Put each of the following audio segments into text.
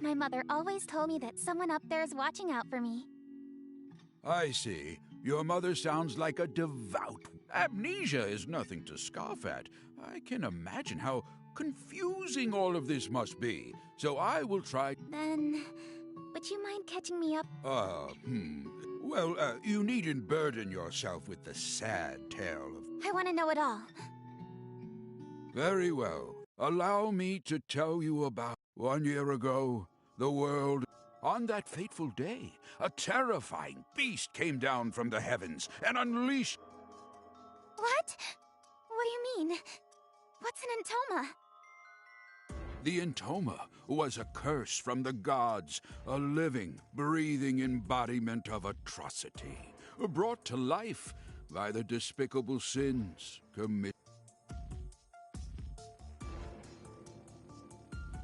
My mother always told me that someone up there is watching out for me. I see. Your mother sounds like a devout. Amnesia is nothing to scoff at. I can imagine how confusing all of this must be. So I will try. Then, would you mind catching me up? Well, you needn't burden yourself with the sad tale of. I want to know it all. Very well. Allow me to tell you about 1 year ago, the world. On that fateful day, a terrifying beast came down from the heavens and unleashed. What? What do you mean? What's an entoma? The entoma was a curse from the gods, a living, breathing embodiment of atrocity, brought to life by the despicable sins committed.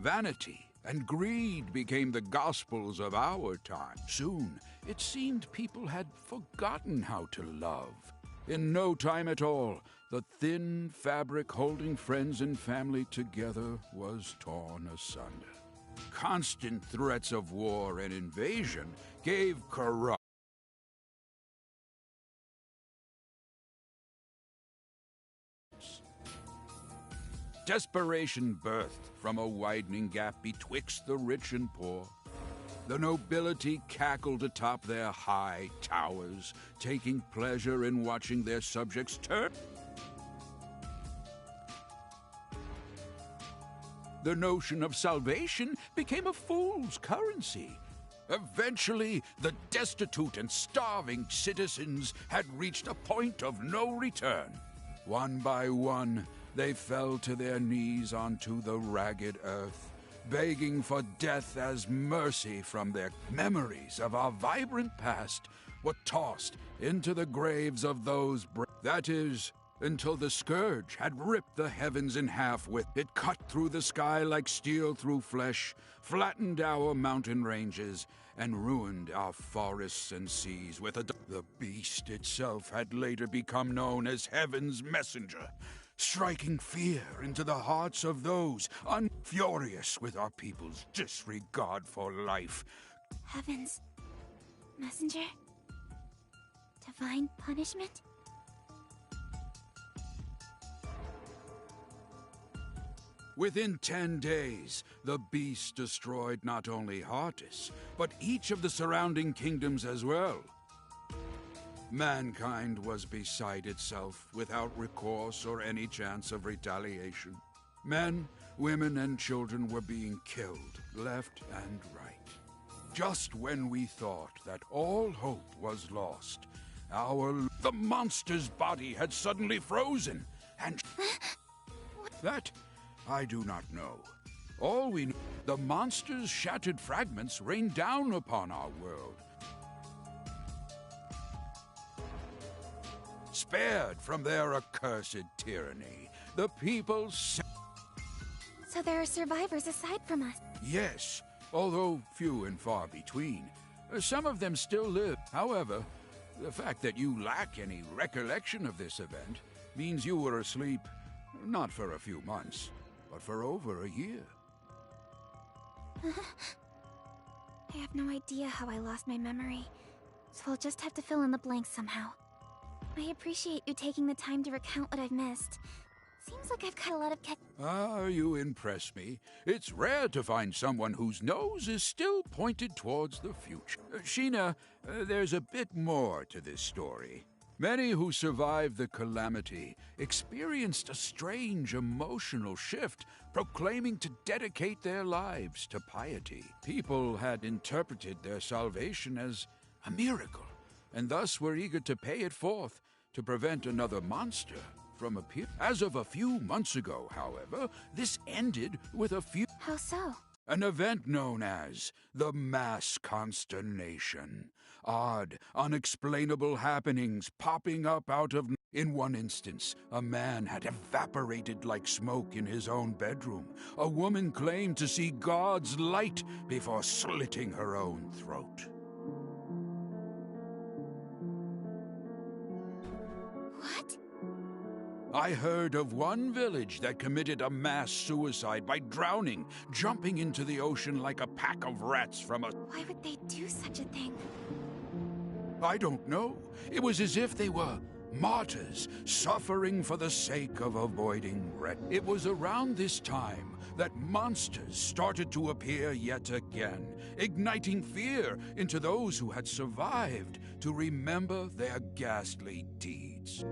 Vanity and greed became the gospels of our time. Soon, it seemed people had forgotten how to love. In no time at all, the thin fabric holding friends and family together was torn asunder. Constant threats of war and invasion gave corrupt. Desperation birthed from a widening gap betwixt the rich and poor. The nobility cackled atop their high towers, taking pleasure in watching their subjects turn. The notion of salvation became a fool's currency. Eventually, the destitute and starving citizens had reached a point of no return. One by one, they fell to their knees onto the ragged earth, begging for death as mercy from their memories of our vibrant past were tossed into the graves of those that is, until the scourge had ripped the heavens in half with it, cut through the sky like steel through flesh, flattened our mountain ranges, and ruined our forests and seas with the beast itself had later become known as Heaven's Messenger, striking fear into the hearts of those furious with our people's disregard for life. Heaven's messenger? Divine punishment? Within 10 days, the beast destroyed not only Heartis, but each of the surrounding kingdoms as well. Mankind was beside itself, without recourse or any chance of retaliation. Men, women, and children were being killed, left and right. Just when we thought that all hope was lost, the monster's body had suddenly frozen, and that I do not know. All we know, the monster's shattered fragments rained down upon our world. Spared from their accursed tyranny, the people So there are survivors aside from us? Yes, although few and far between. Some of them still live. However, the fact that you lack any recollection of this event means you were asleep, not for a few months, but for over a year. I have no idea how I lost my memory, so I'll just have to fill in the blanks somehow. I appreciate you taking the time to recount what I've missed. Seems like I've got a lot of You impress me. It's rare to find someone whose nose is still pointed towards the future. Sheena, there's a bit more to this story. Many who survived the calamity experienced a strange emotional shift, proclaiming to dedicate their lives to piety. People had interpreted their salvation as a miracle, and thus were eager to pay it forth to prevent another monster from appearing. As of a few months ago, however, this ended with a few... How so? An event known as the Mass Consternation. Odd, unexplainable happenings popping up out of... In one instance, a man had evaporated like smoke in his own bedroom. A woman claimed to see God's light before slitting her own throat. What? I heard of one village that committed a mass suicide by drowning, jumping into the ocean like a pack of rats from a... Why would they do such a thing? I don't know. It was as if they were martyrs, suffering for the sake of avoiding red. It was around this time that monsters started to appear yet again, igniting fear into those who had survived to remember their ghastly deeds.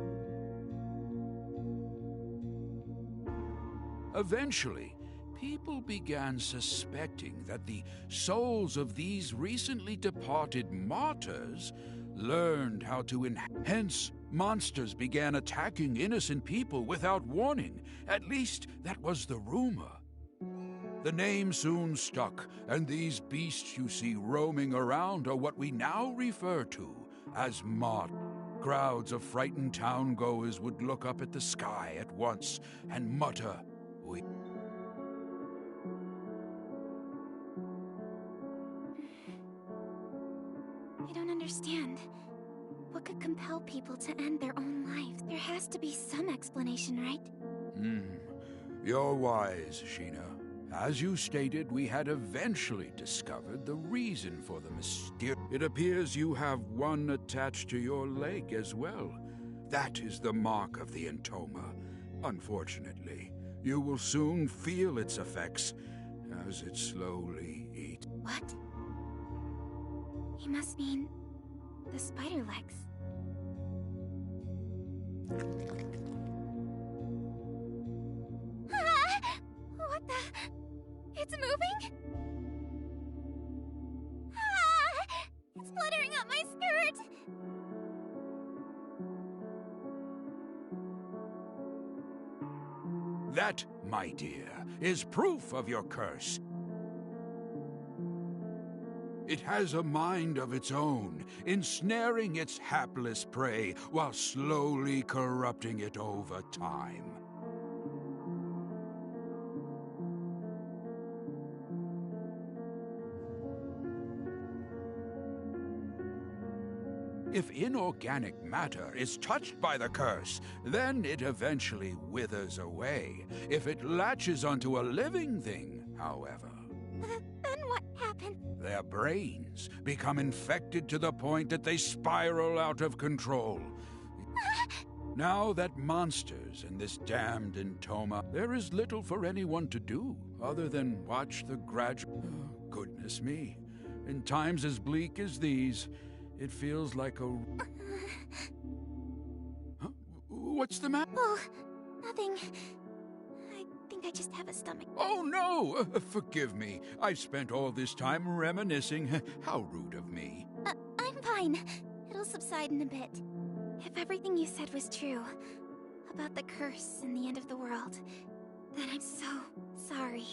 Eventually, people began suspecting that the souls of these recently departed martyrs learned how to hence monsters began attacking innocent people without warning. At least that was the rumor. The name soon stuck, and these beasts you see roaming around are what we now refer to as martyrs. Crowds of frightened town-goers would look up at the sky at once and mutter, "We..." I don't understand. What could compel people to end their own lives? There has to be some explanation, right? You're wise, Sheena. As you stated, we had eventually discovered the reason for the mysterious... It appears you have one attached to your leg as well. That is the mark of the Entoma. Unfortunately, you will soon feel its effects as it slowly eats. What? He must mean the spider legs. Ah! What the? It's moving? Ah! It's fluttering up my skirt! That, my dear, is proof of your curse. It has a mind of its own, ensnaring its hapless prey while slowly corrupting it over time. If inorganic matter is touched by the curse, then it eventually withers away. If it latches onto a living thing, however... Then what happened? Their brains become infected to the point that they spiral out of control. Now that monsters in this damned Entoma, there is little for anyone to do other than watch the gradual... Oh, goodness me. In times as bleak as these, it feels like a... Huh? What's the matter? Oh, nothing. I think I just have a stomach. Oh, no! Forgive me. I've spent all this time reminiscing. How rude of me. I'm fine. It'll subside in a bit. If everything you said was true, about the curse and the end of the world, then I'm so sorry.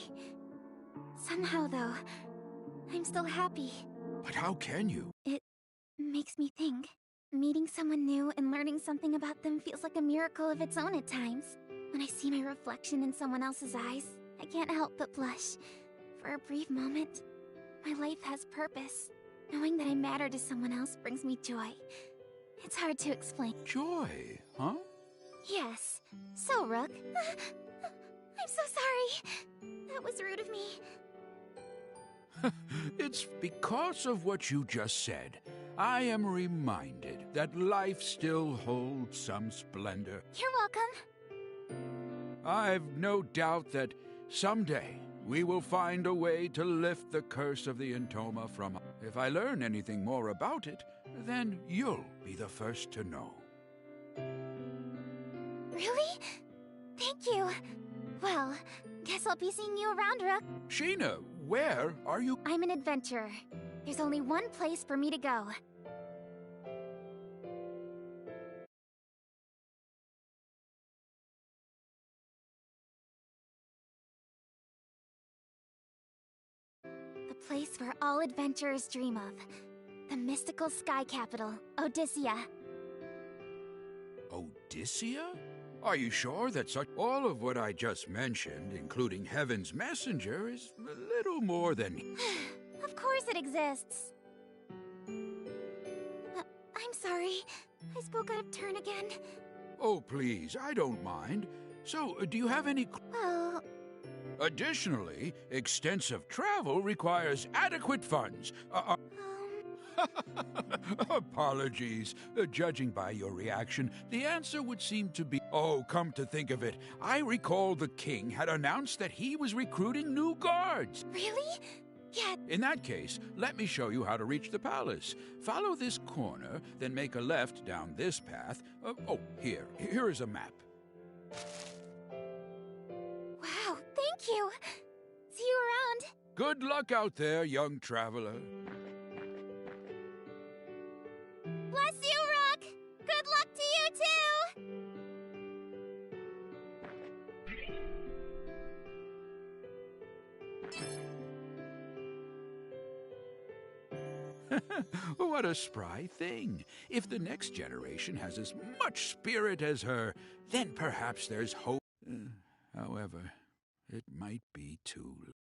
Somehow, though, I'm still happy. But how can you? It makes me think. Meeting someone new and learning something about them feels like a miracle of its own at times. When I see my reflection in someone else's eyes, I can't help but blush. For a brief moment, my life has purpose. Knowing that I matter to someone else brings me joy. It's hard to explain. Joy, huh? Yes. So, Rook. I'm so sorry. That was rude of me. It's because of what you just said. I am reminded that life still holds some splendor. You're welcome. I've no doubt that someday we will find a way to lift the curse of the Entoma from us. If I learn anything more about it, then you'll be the first to know. Really? Thank you. Well, guess I'll be seeing you around, Rook. Sheena, where are you? I'm an adventurer. There's only one place for me to go. The place where all adventurers dream of. The mystical sky capital, Odyssea. Odyssea? Are you sure that such... All of what I just mentioned, including Heaven's Messenger, is a little more than... Of course it exists. I'm sorry. I spoke out of turn again. Oh, please, I don't mind. So, do you have any... Well, Additionally, extensive travel requires adequate funds. Apologies. Judging by your reaction, the answer would seem to be... Oh, come to think of it, I recall the king had announced that he was recruiting new guards. really? Yeah, In that case, let me show you how to reach the palace. Follow this corner, then make a left down this path. Here is a map. wow, thank you. See you around. Good luck out there, young traveler. Bless you, Rock. Good luck to you, too. What a spry thing. If the next generation has as much spirit as her, then perhaps there's hope. However, it might be too late.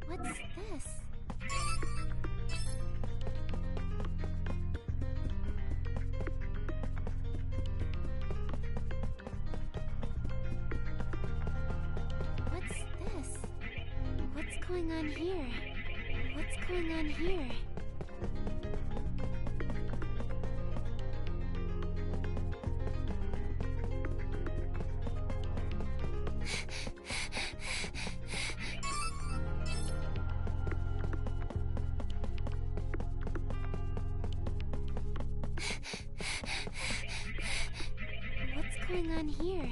What's this? What's this? What's going on here? What's going on here? What's going on here?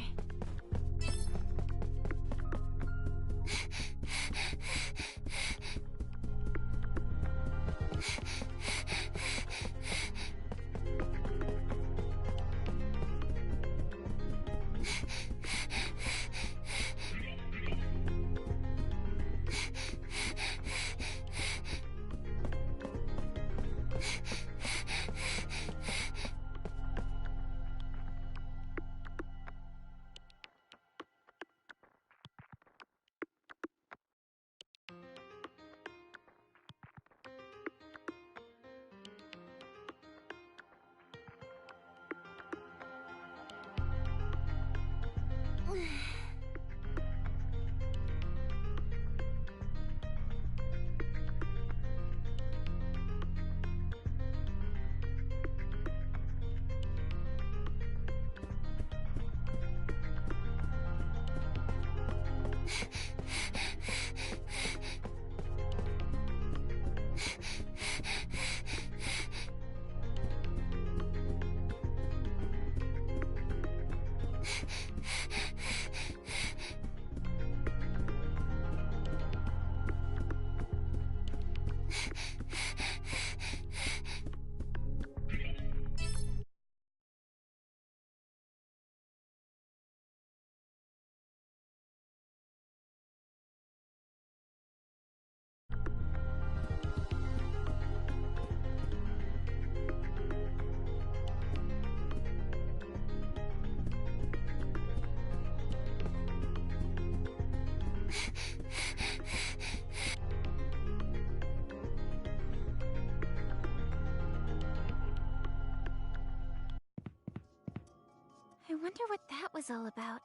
wonder what that was all about.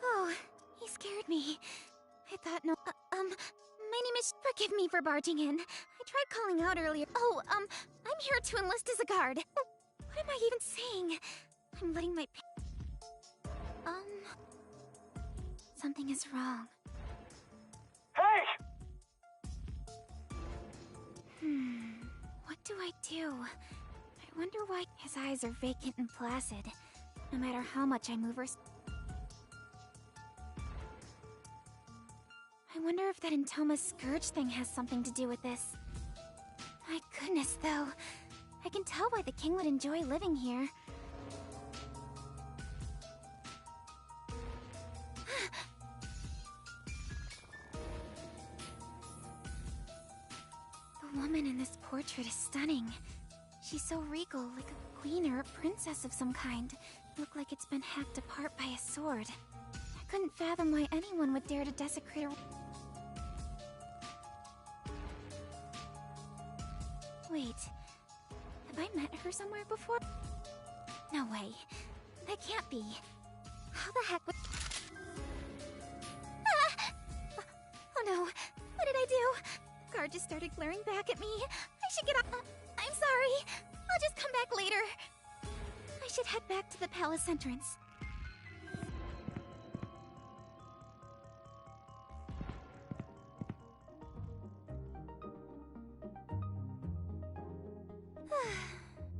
Oh, he scared me. I thought no. My name is. Forgive me for barging in. I tried calling out earlier. Oh, I'm here to enlist as a guard. What am I even saying? I'm letting my. Something is wrong. Hey! What do I do? I wonder why his eyes are vacant and placid, no matter how much I move or... I wonder if that Intoma Scourge thing has something to do with this. My goodness, though. I can tell why the king would enjoy living here. The woman in this portrait is stunning. She's so regal, like a queen or a princess of some kind. Look like it's been hacked apart by a sword. I couldn't fathom why anyone would dare to desecrate her. Wait, have I met her somewhere before? No way. That can't be. How the heck would... Ah! Oh no, what did I do? Guard just started glaring back at me. I should get up. I'm sorry. I'll just come back later. I should head back to the palace entrance.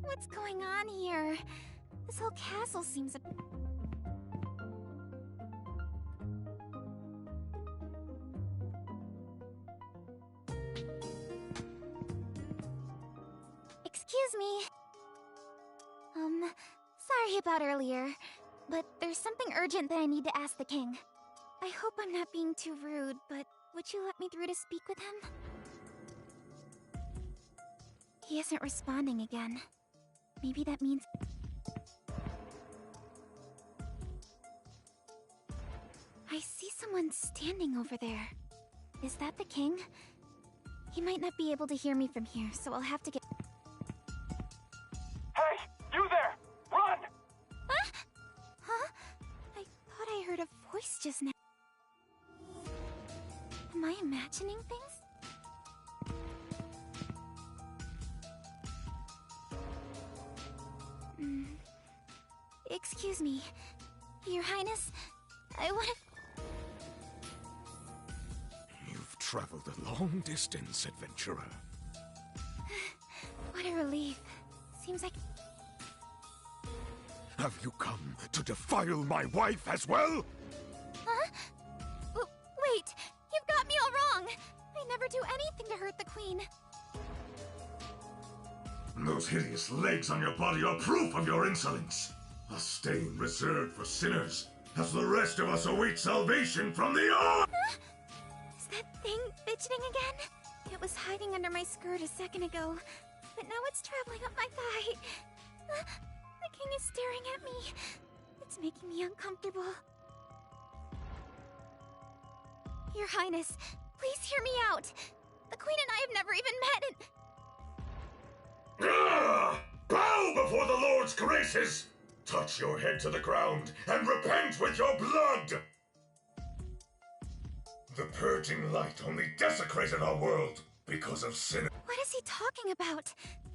What's going on here? This whole castle seems a... Excuse me. Sorry about earlier, but there's something urgent that I need to ask the king. I hope I'm not being too rude, but would you let me through to speak with him? He isn't responding again. Maybe that means... I see someone standing over there. Is that the king? He might not be able to hear me from here, so I'll have to get... Hey! You there! Run! Huh? Huh? I thought I heard a voice just now. Am I imagining things? Excuse me, Your Highness, I want to... You've traveled a long distance, adventurer. What a relief. Seems like... Have you come to defile my wife as well? Huh? Wait, you've got me all wrong. I never do anything to hurt the queen. Those hideous legs on your body are proof of your insolence. A stain reserved for sinners, as the rest of us await salvation from the Huh? Is that thing fidgeting again? It was hiding under my skirt a second ago, but now it's traveling up my thigh. The king is staring at me. It's making me uncomfortable. Your Highness, please hear me out. The queen and I have never even met and... Bow before the Lord's graces! Touch your head to the ground and repent with your blood! The purging light only desecrated our world because of sin. What is he talking about?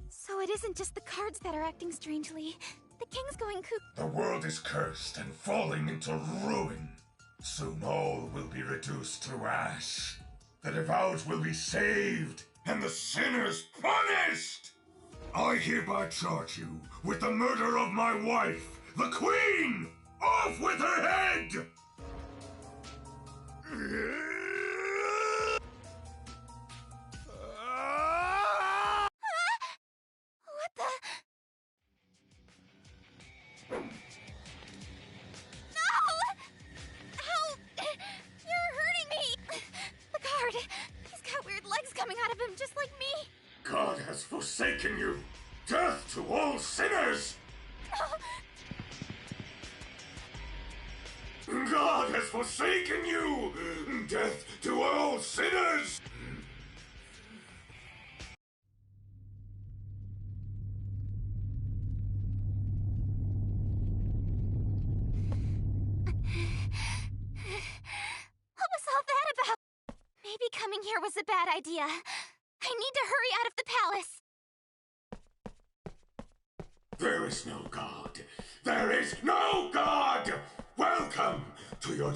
So it isn't just the cards that are acting strangely. The king's going cuckoo. The world is cursed and falling into ruin. Soon all will be reduced to ash. The devout will be saved and the sinners punished! I hereby charge you with the murder of my wife, the Queen! Off with her head! What the... No! Ow! You're hurting me! The guard! He's got weird legs coming out of him, just like me! God has forsaken you! Death to all sinners! God has forsaken you! Death to all sinners! was a bad idea. I need to hurry out of the palace. There is no God. There is no God! Welcome to your...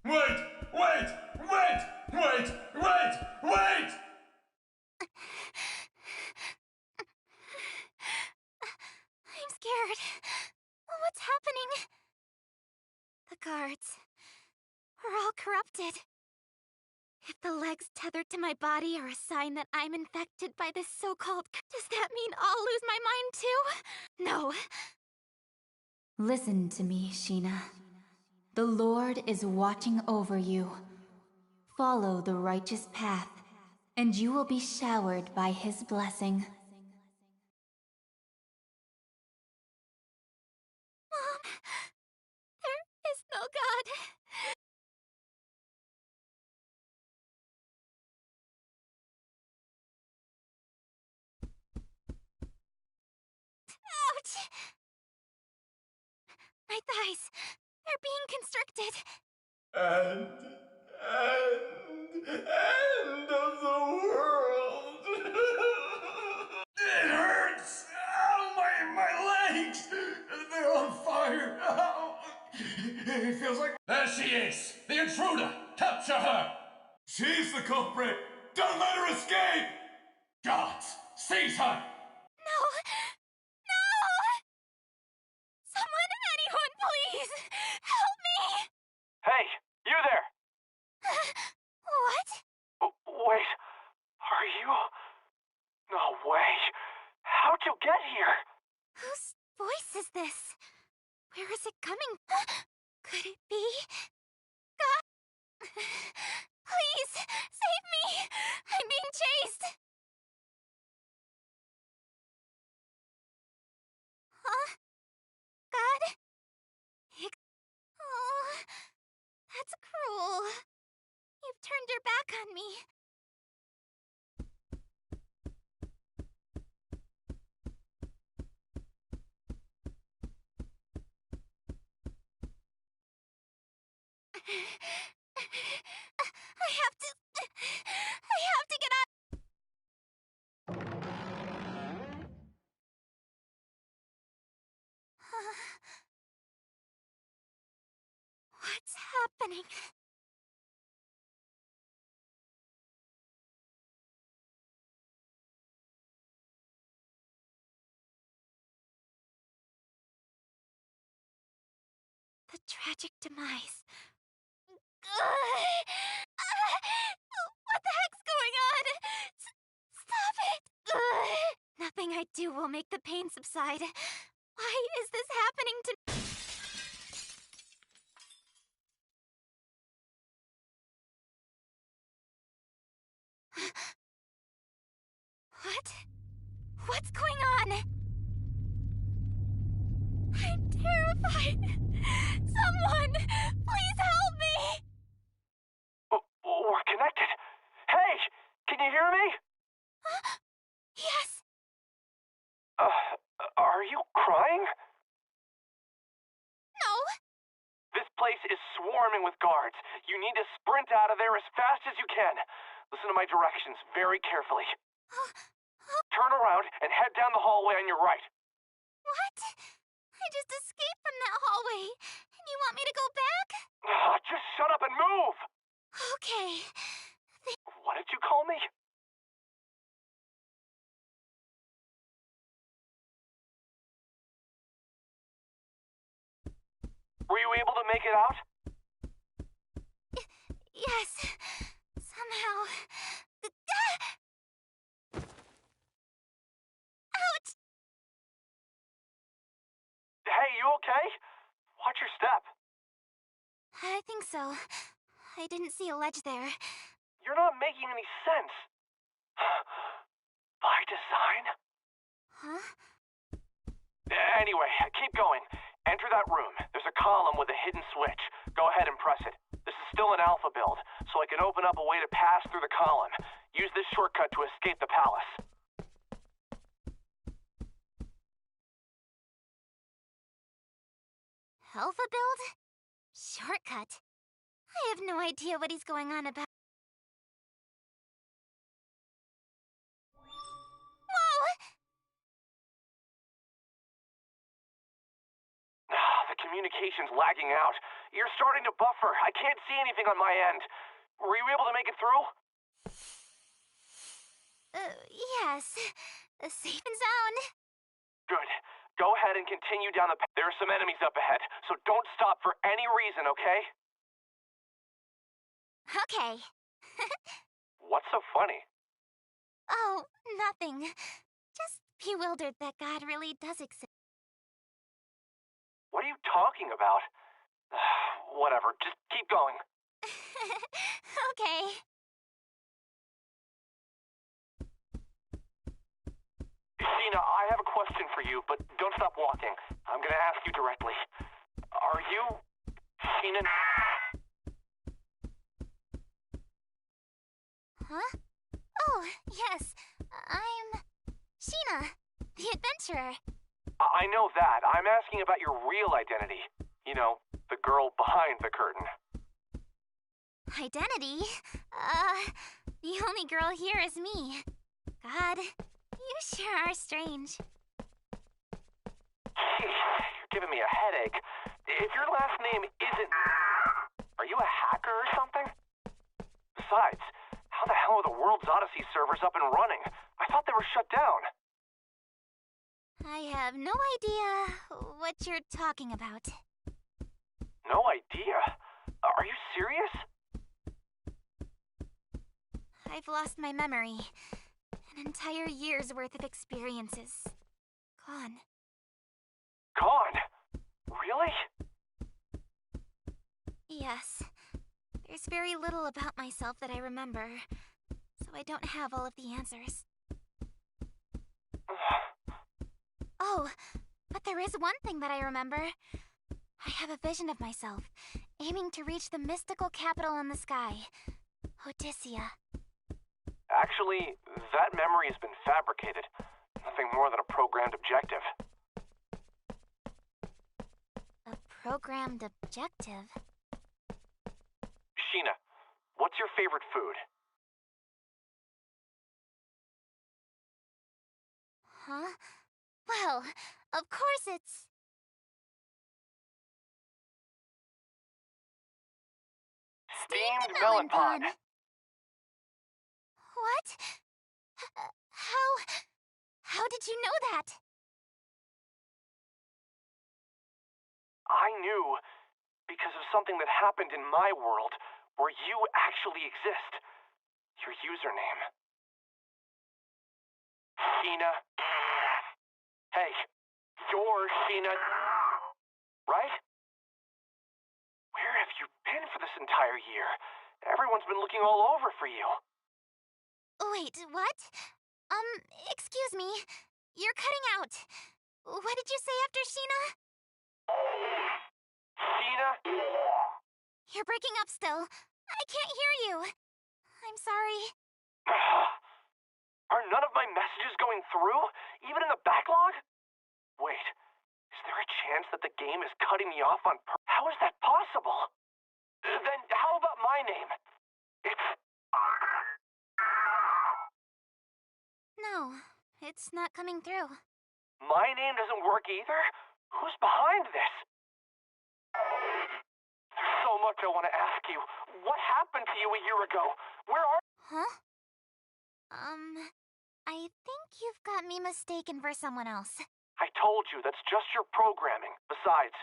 Wait! Wait! Wait! Wait! Wait! Wait! I'm scared. What's happening? The guards are all corrupted. If the legs tethered to my body are a sign that I'm infected by this so-called... Does that mean I'll lose my mind too? No. Listen to me, Sheena. The Lord is watching over you. Follow the righteous path, and you will be showered by his blessing. Mom, there is no God. Ouch! My thighs, they're being constricted. End of the world. It hurts. Ow, my legs. They're on fire. Ow. It feels like... There she is! The intruder! Capture her! She's the culprit. Don't let her escape. Guards! Seize her! No! No! Someone, anyone, please! Help me! Hey! You there! What? Wait. Are you... No way. How'd you get here? Whose voice is this? Where is it coming? Could it be? God! Please, save me! I'm being chased! Huh? God? Oh, that's cruel. You've turned your back on me. I have to get out. What's happening? The tragic demise. What the heck's going on? Stop it! Nothing I do will make the pain subside. Why is this happening to me? What? What's going on? I'm terrified. Someone, please help me! We're connected. Hey! Can you hear me? Yes. Are you crying? No. This place is swarming with guards. You need to sprint out of there as fast as you can. Listen to my directions very carefully. Turn around and head down the hallway on your right. What? I just escaped from that hallway. And you want me to go back? Just shut up and move! Okay. What did you call me? Were you able to make it out? Yes. Somehow. Ouch! Hey, you okay? Watch your step. I think so. I didn't see a ledge there. You're not making any sense. By design? Huh? Anyway, keep going. Enter that room. There's a column with a hidden switch. Go ahead and press it. This is still an alpha build, so I can open up a way to pass through the column. Use this shortcut to escape the palace. Alpha build? Shortcut? I have no idea what he's going on about. Whoa! The communication's lagging out. You're starting to buffer. I can't see anything on my end. Were you able to make it through? Yes. Safe and sound. Good. Go ahead and continue down the path. There are some enemies up ahead, so don't stop for any reason, okay? Okay. What's so funny? Oh, nothing. Just bewildered that God really does exist. What are you talking about? Whatever, just keep going. Okay. Sheena, I have a question for you, but don't stop walking. I'm gonna ask you directly. Are you... Sheena... Huh? Oh, yes. I'm... Sheena, the adventurer. I know that. I'm asking about your real identity. You know, the girl behind the curtain. Identity? The only girl here is me. God, you sure are strange. You're giving me a headache. If your last name isn't... Are you a hacker or something? Besides, how the hell are the World's Odyssey servers up and running? I thought they were shut down. I have no idea what you're talking about. No idea? Are you serious? I've lost my memory. An entire year's worth of experiences. Gone. Gone? Really? Yes. There's very little about myself that I remember, so I don't have all of the answers. Oh, but there is one thing that I remember. I have a vision of myself, aiming to reach the mystical capital in the sky, Odyssia. Actually, that memory has been fabricated. Nothing more than a programmed objective. A programmed objective? Sheena, what's your favorite food? Huh? Well, of course it's... Steamed melon pod. What? How did you know that? I knew because of something that happened in my world where you actually exist. Your username. Sheena. Hey, you're Sheena, right? Where have you been for this entire year? Everyone's been looking all over for you. Wait, what? Excuse me. You're cutting out. What did you say after Sheena? Sheena? You're breaking up still. I can't hear you. I'm sorry. Are none of my messages going through? Even in the backlog? Wait, is there a chance that the game is cutting me off on purpose? How is that possible? Then how about my name? It's... No, it's not coming through. My name doesn't work either? Who's behind this? There's so much I want to ask you. What happened to you a year ago? Where are... Huh? I think you've got me mistaken for someone else. I told you, that's just your programming. Besides,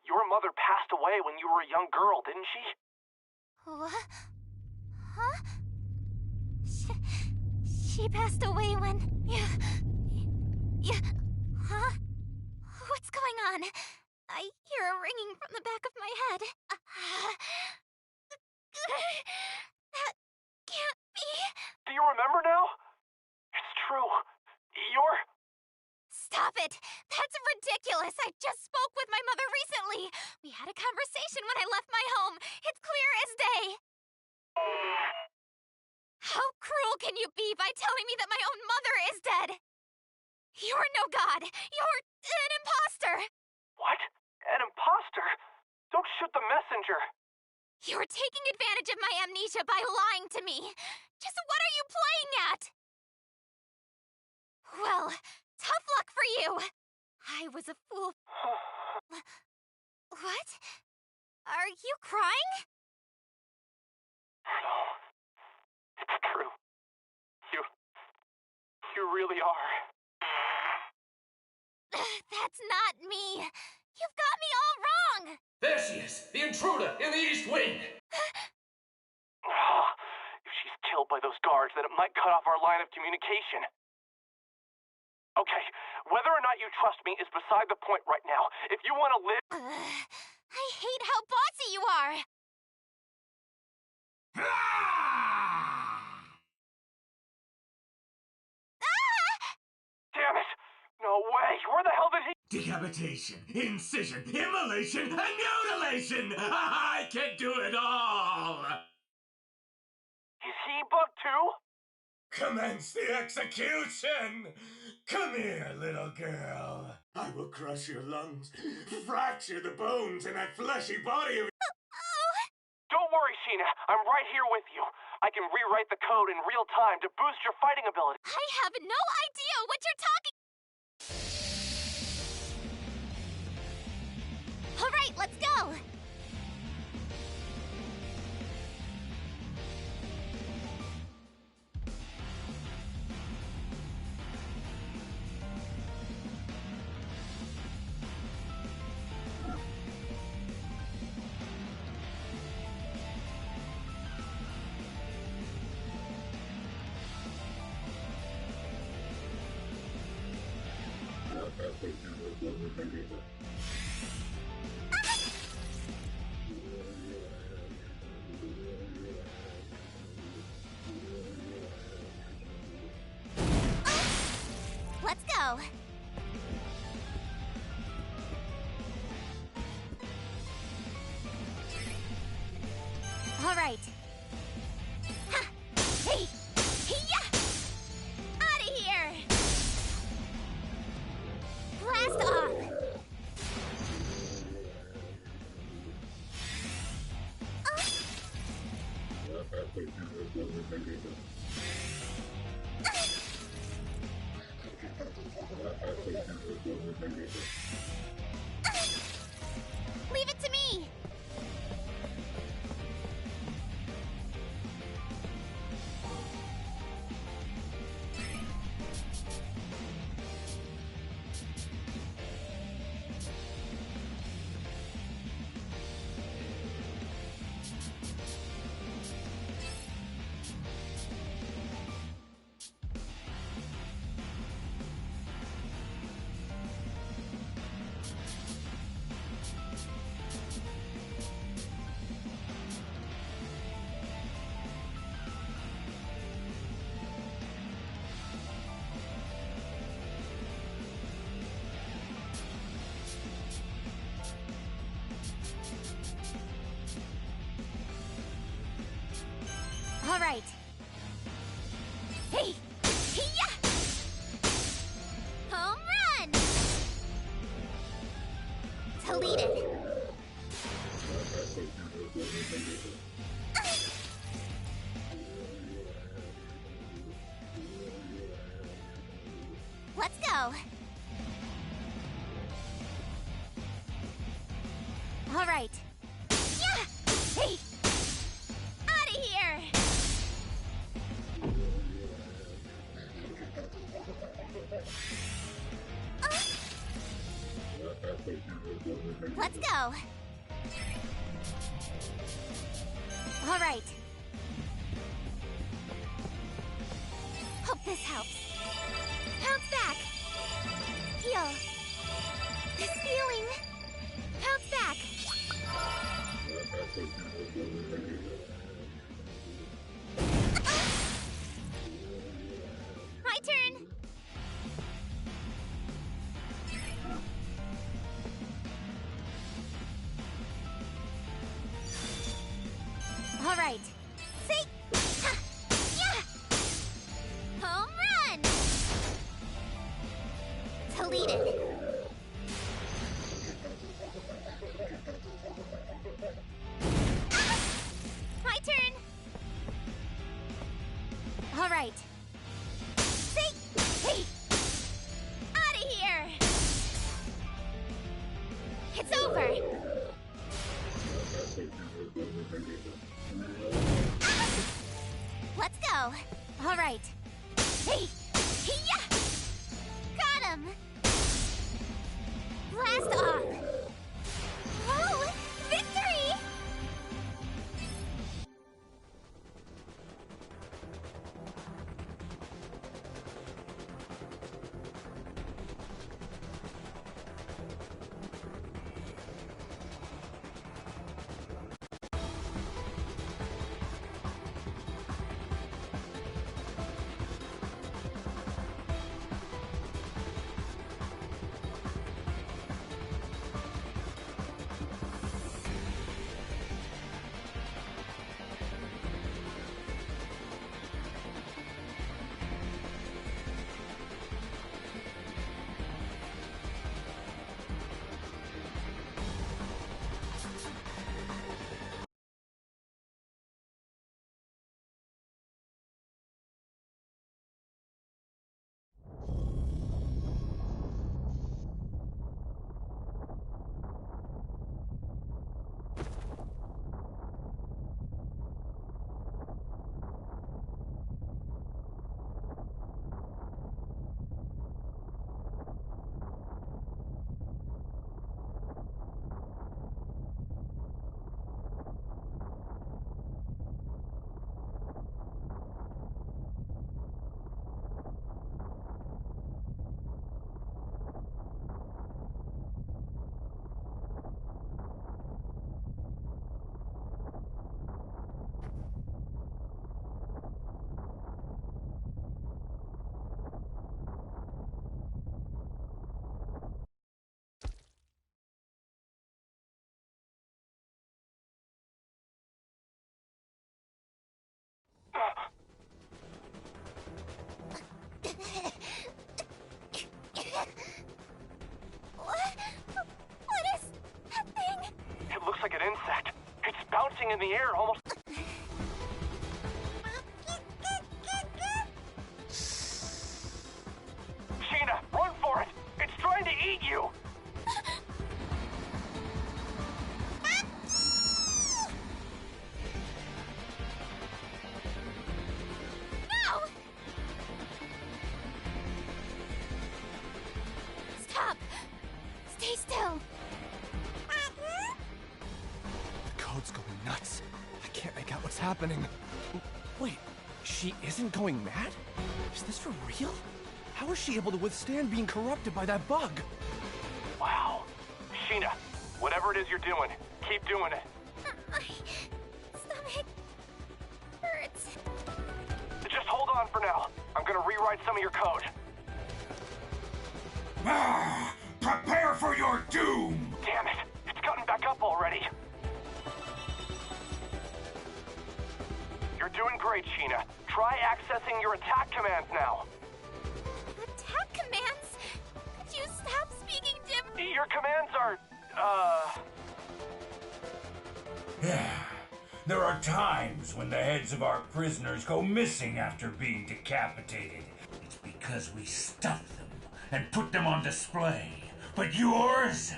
your mother passed away when you were a young girl, didn't she? What? Huh? She passed away when... Yeah... Huh? What's going on? I hear a ringing from the back of my head. That can't be... Do you remember now? It's true. You're... Stop it! That's ridiculous! I just spoke with my mother recently! We had a conversation when I left my home! It's clear as day! How cruel can you be by telling me that my own mother is dead? You're no god! You're an imposter! What? An imposter? Don't shoot the messenger! You're taking advantage of my amnesia by lying to me! Just what are you playing at? Well, tough luck for you! I was a fool. What? Are you crying? No. It's true. You really are. That's not me. You've got me all wrong. There she is! The intruder in the East Wing! If she's killed by those guards, then it might cut off our line of communication. Okay, whether or not you trust me is beside the point right now. If you want to live... I hate how bossy you are. Damn it! No way! Where the hell did he... Decapitation, incision, immolation, and mutilation! I can do it all! Is he bugged too? Commence the execution! Come here, little girl. I will crush your lungs, fracture the bones in that fleshy body of... Don't worry, Sheena. I'm right here with you. I can rewrite the code in real time to boost your fighting ability. I have no idea what you're talking... All right, let's go. Let's go. All right. Ha! Hey! Hey-ya! Out of here! Blast off! Leave it to me! All right. Hey! Hey-ya! Home run! Deleted. Let's go. All right. Yeah! Hey! Out of here! Let's go. All right. Hope this helps. Bounce back. Heal. This feeling. Bounce back. My turn. All right. See? Ha! Yeah! Home run! Deleted. right. See? Hey! Out of here! It's over! Let's go. All right. Hey! Yeah! Got him! Blast off! Oh! Victory! What is that thing? It looks like an insect. It's bouncing in the air almost... Sheena, run for it! It's trying to eat you! No! Stop! Stay still! The code's going nuts. I can't make out what's happening. Wait, she isn't going mad? Is this for real? How is she able to withstand being corrupted by that bug? Wow. Sheena, whatever it is you're doing, keep doing it. My stomach hurts. Just hold on for now. I'm gonna rewrite some of your code. Ah! Prepare for your doom! Damn it! It's gotten back up already. You're doing great, Sheena. Try accessing your attack commands now. Attack commands? Could you stop speaking to me? Your commands are, There are times when the heads of our prisoners go missing after being decapitated. It's because we stuff them and put them on display. But yours?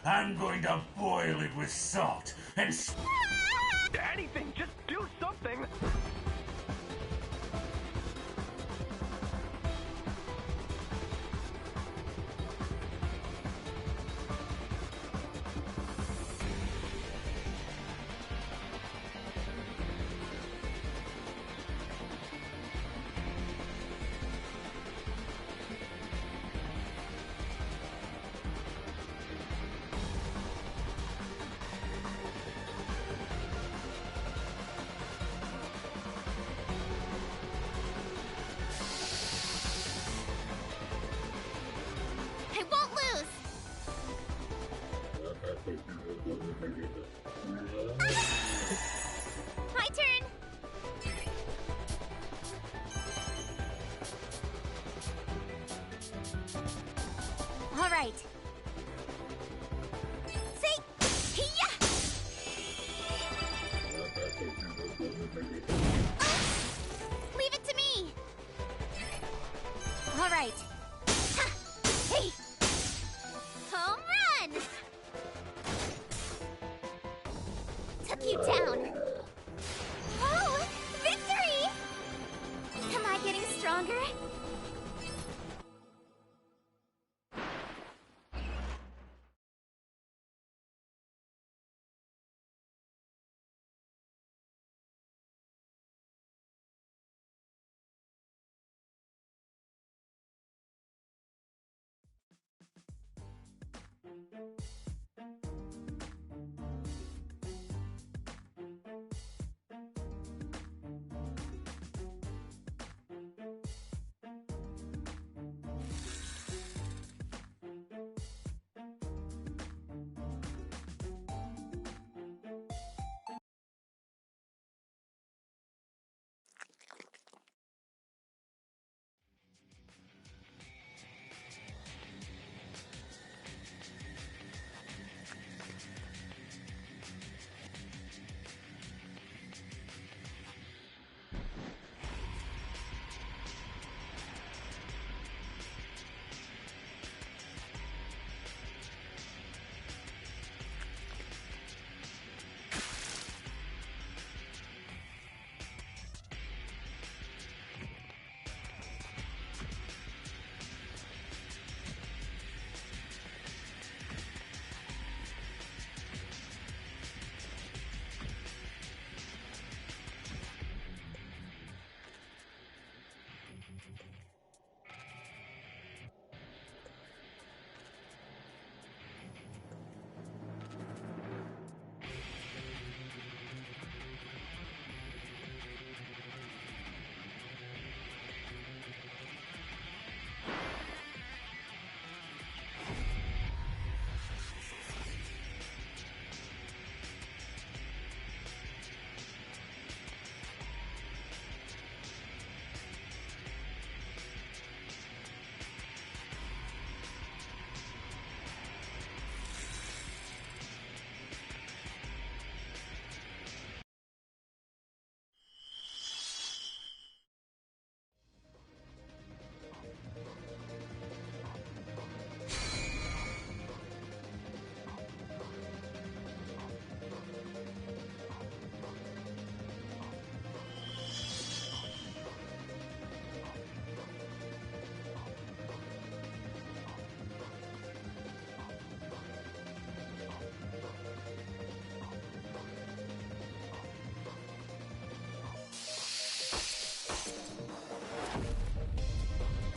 I'm going to boil it with salt and... anything, just do something! I won't lose! My turn! All right. See? Yeah! Leave it to me!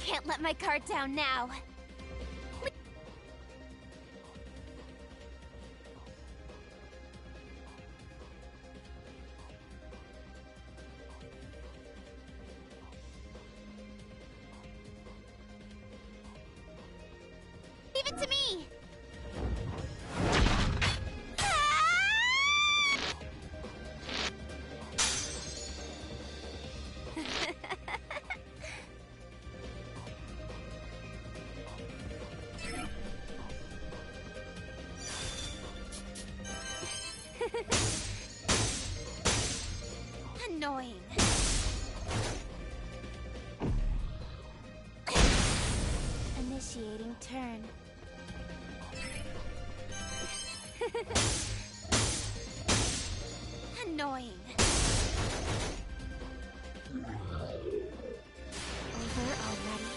Can't let my guard down now. Leave it to me! Annoying. Initiating turn. Annoying. Over already.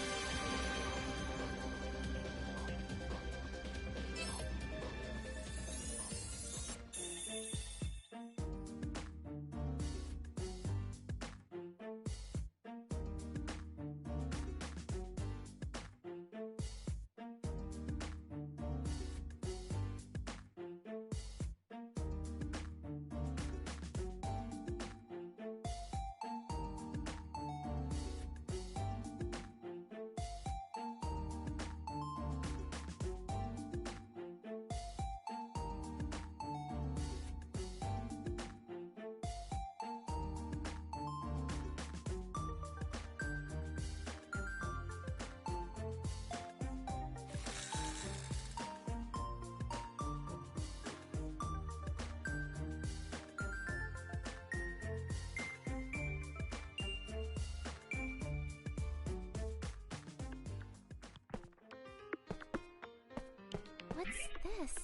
What's this?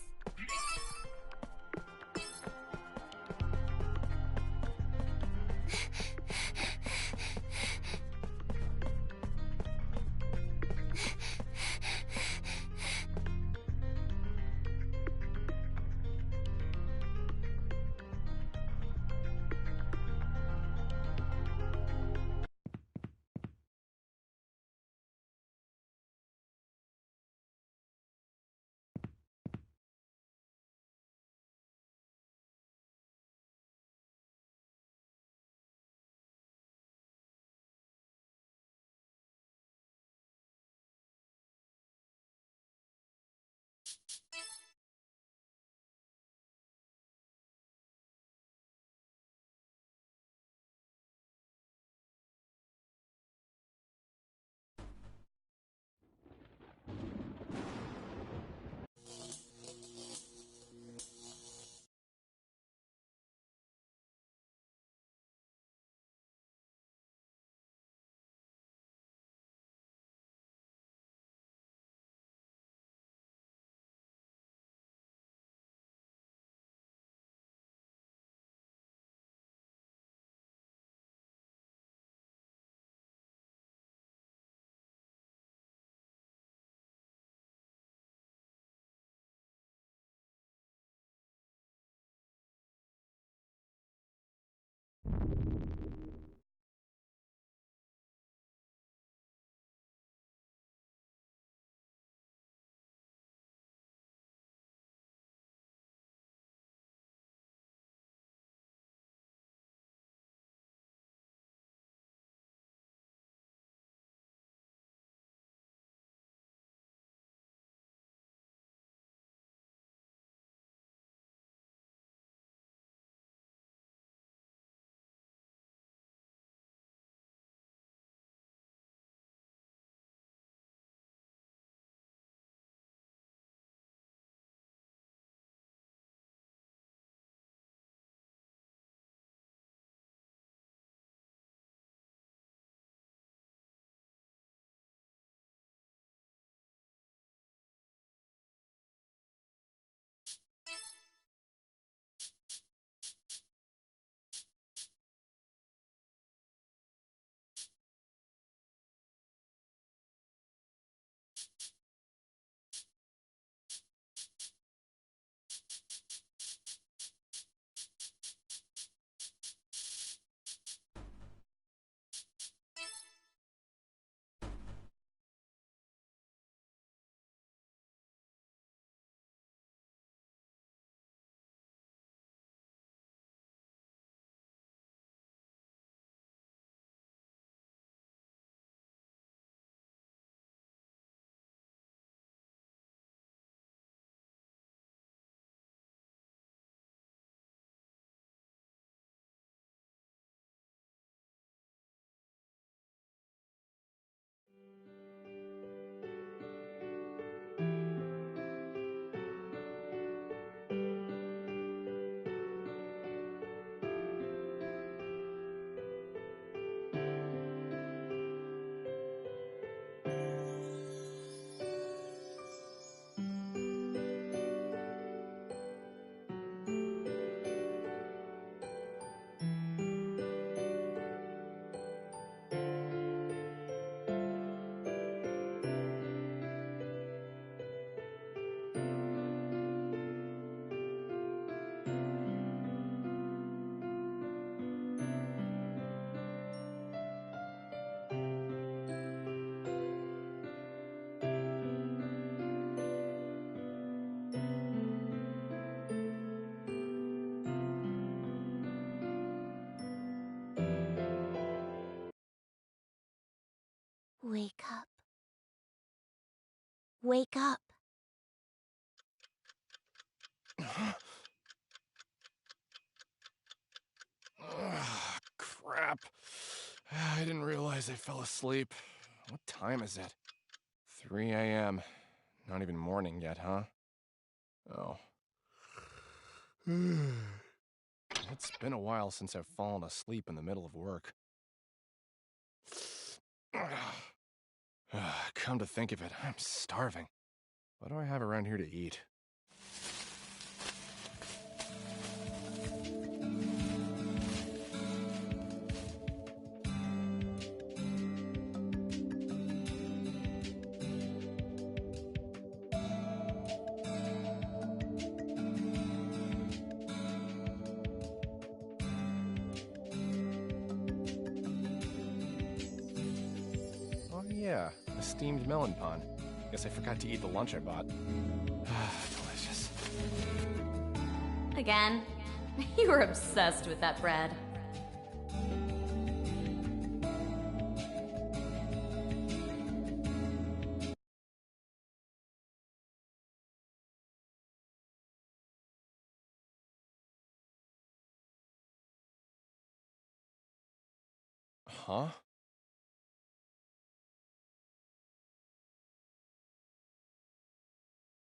Wake up. Wake up. Crap. I didn't realize I fell asleep. What time is it? 3 a.m. Not even morning yet, huh? Oh. It's been a while since I've fallen asleep in the middle of work. Come to think of it, I'm starving. What do I have around here to eat? Oh yeah, a steamed melon pond. Guess I forgot to eat the lunch I bought. Delicious. Again? You were obsessed with that bread. Huh?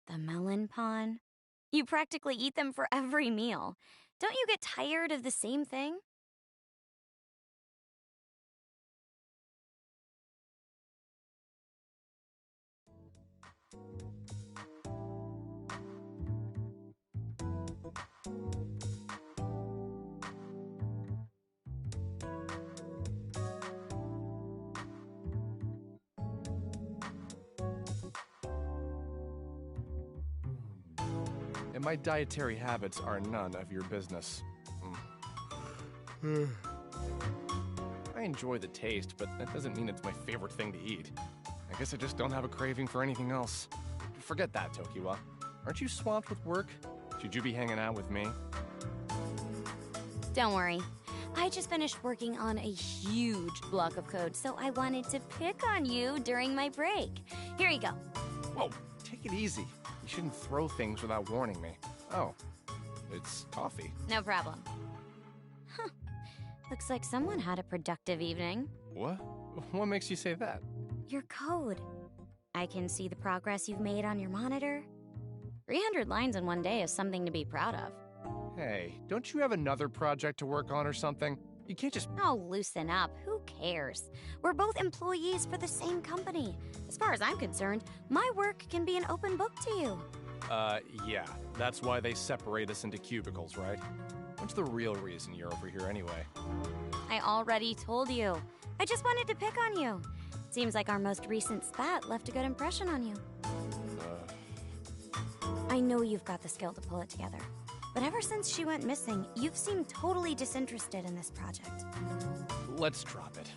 The melon pond? You practically eat them for every meal. Don't you get tired of the same thing? And my dietary habits are none of your business. I enjoy the taste, but that doesn't mean it's my favorite thing to eat. I guess I just don't have a craving for anything else. Forget that, Tokiwa. Aren't you swamped with work? Should you be hanging out with me? Don't worry. I just finished working on a huge block of code, so I wanted to pick on you during my break. Here you go. Whoa, take it easy. You shouldn't throw things without warning me. Oh, it's coffee. No problem. Huh. Looks like someone had a productive evening. What? What makes you say that? Your code. I can see the progress you've made on your monitor. 300 lines in one day is something to be proud of. Hey, don't you have another project to work on or something? You can't just... Oh, loosen up. Who cares? We're both employees for the same company. As far as I'm concerned, my work can be an open book to you. Yeah. That's why they separate us into cubicles, right? What's the real reason you're over here anyway? I already told you. I just wanted to pick on you. Seems like our most recent spat left a good impression on you. I know you've got the skill to pull it together. But ever since she went missing, you've seemed totally disinterested in this project. Let's drop it.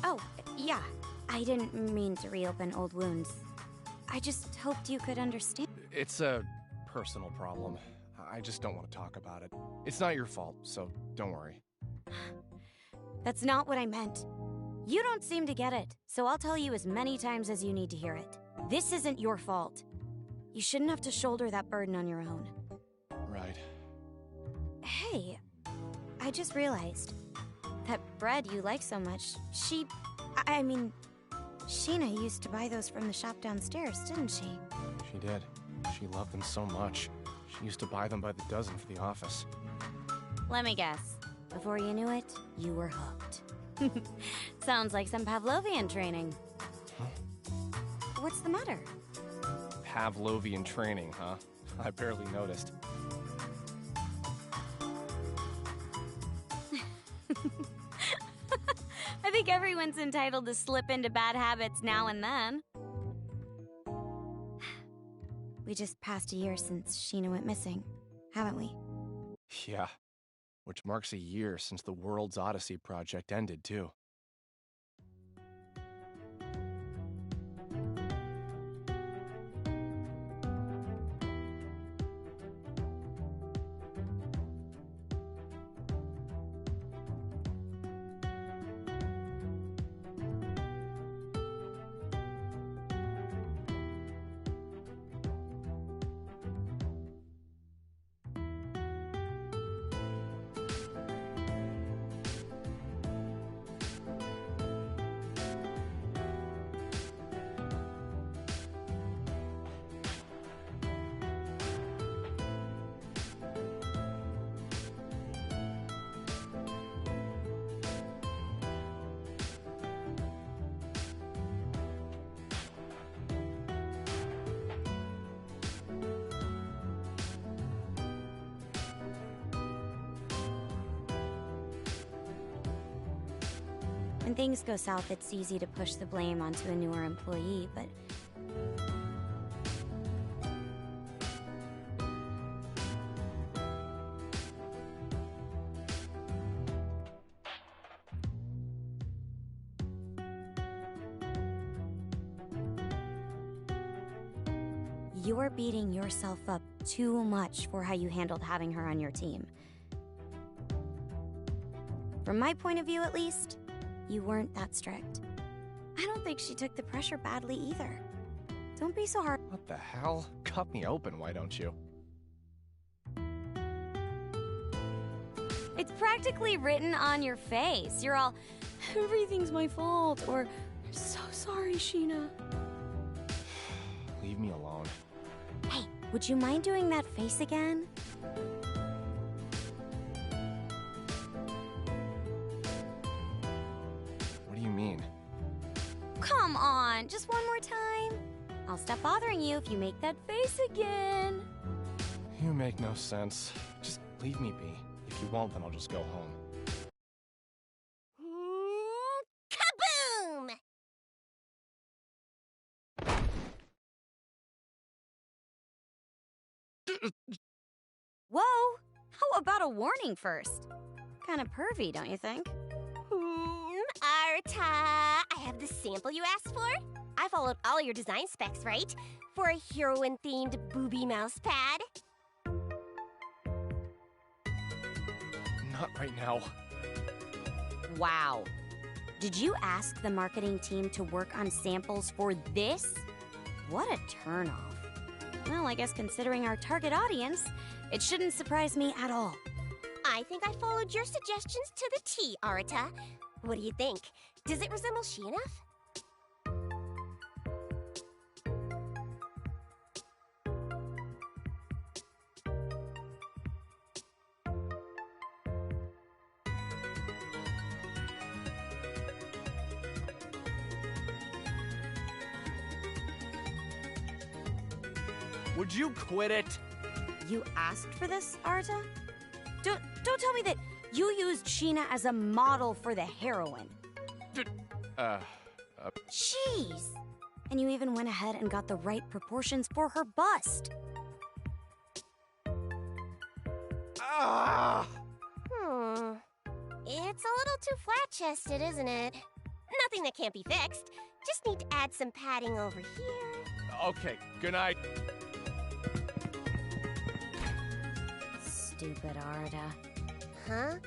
Oh, yeah. I didn't mean to reopen old wounds. I just hoped you could understand. It's a personal problem. I just don't want to talk about it. It's not your fault, so don't worry. That's not what I meant. You don't seem to get it, so I'll tell you as many times as you need to hear it. This isn't your fault. You shouldn't have to shoulder that burden on your own. Right. Hey, I just realized that bread you like so much, I mean, Sheena used to buy those from the shop downstairs, didn't she? She did. She loved them so much. She used to buy them by the dozen for the office. Let me guess. Before you knew it, you were hooked. Sounds like some Pavlovian training. Huh? What's the matter? Pavlovian training, huh? I barely noticed. I think everyone's entitled to slip into bad habits now and then. We just passed a year since Sheena went missing, haven't we? Yeah. Which marks a year since the World's Odyssey project ended, too. When things go south, it's easy to push the blame onto a newer employee, but... You're beating yourself up too much for how you handled having her on your team. From my point of view, at least, you weren't that strict. I don't think she took the pressure badly either. Don't be so hard. What the hell? Cut me open, why don't you? It's practically written on your face. You're all, everything's my fault, or, I'm so sorry, Sheena. Leave me alone. Hey, would you mind doing that face again? What do you mean? Come on, just one more time. I'll stop bothering you if you make that face again. You make no sense. Just leave me be. If you won't, then I'll just go home. Kaboom! Whoa! How about a warning first? Kinda pervy, don't you think? Arta, I have the sample you asked for. I followed all your design specs, right? For a heroine-themed booby mouse pad. Not right now. Wow. Did you ask the marketing team to work on samples for this? What a turnoff. Well, I guess considering our target audience, it shouldn't surprise me at all. I think I followed your suggestions to the T, Arta. What do you think? Does it resemble she enough? Would you quit it? You asked for this, Arta? Don't tell me that you used Sheena as a model for the heroine. Jeez! And you even went ahead and got the right proportions for her bust. Ah! It's a little too flat-chested, isn't it? Nothing that can't be fixed. Just need to add some padding over here. Okay, good night. Stupid Arta. Huh?